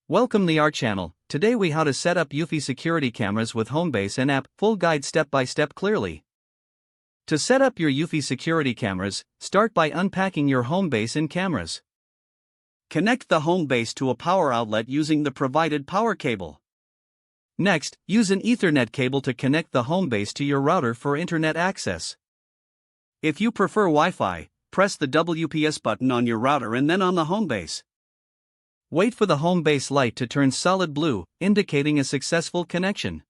Welcome to our channel. Today we how to set up Eufy Security cameras with HomeBase and app, full guide step by step clearly. To set up your Eufy Security cameras, start by unpacking your HomeBase and cameras. Connect the HomeBase to a power outlet using the provided power cable. Next, use an Ethernet cable to connect the HomeBase to your router for internet access. If you prefer Wi-Fi, press the WPS button on your router and then on the HomeBase. Wait for the HomeBase light to turn solid blue, indicating a successful connection.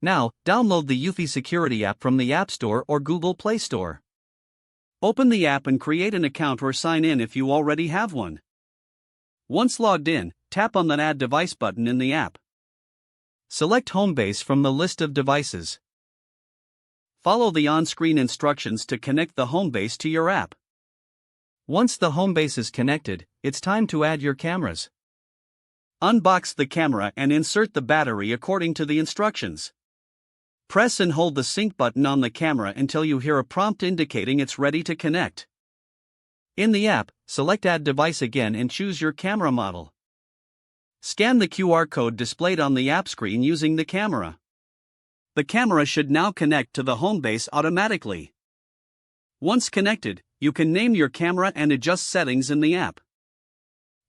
Now, download the Eufy Security app from the App Store or Google Play Store. Open the app and create an account or sign in if you already have one. Once logged in, tap on the Add Device button in the app. Select HomeBase from the list of devices. Follow the on-screen instructions to connect the HomeBase to your app. Once the HomeBase is connected, it's time to add your cameras. Unbox the camera and insert the battery according to the instructions. Press and hold the sync button on the camera until you hear a prompt indicating it's ready to connect. In the app, select Add Device again and choose your camera model. Scan the QR code displayed on the app screen using the camera. The camera should now connect to the HomeBase automatically. Once connected, you can name your camera and adjust settings in the app.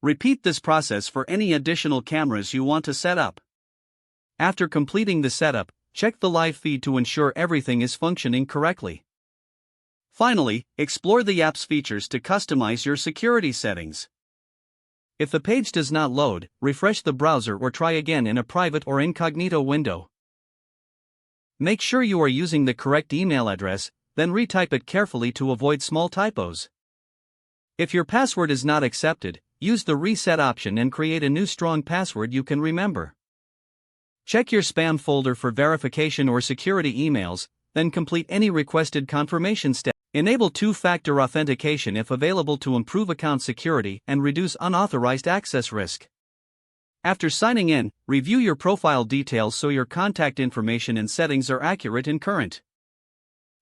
Repeat this process for any additional cameras you want to set up. After completing the setup, check the live feed to ensure everything is functioning correctly. Finally, explore the app's features to customize your security settings. If the page does not load, refresh the browser or try again in a private or incognito window. Make sure you are using the correct email address, then retype it carefully to avoid small typos. If your password is not accepted, use the reset option and create a new strong password you can remember. Check your spam folder for verification or security emails, then complete any requested confirmation step. Enable two-factor authentication if available to improve account security and reduce unauthorized access risk. After signing in, review your profile details so your contact information and settings are accurate and current.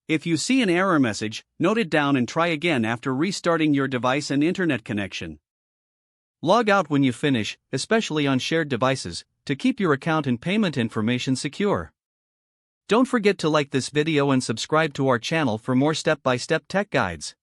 If you see an error message, note it down and try again after restarting your device and internet connection. Log out when you finish, especially on shared devices, to keep your account and payment information secure. Don't forget to like this video and subscribe to our channel for more step-by-step tech guides.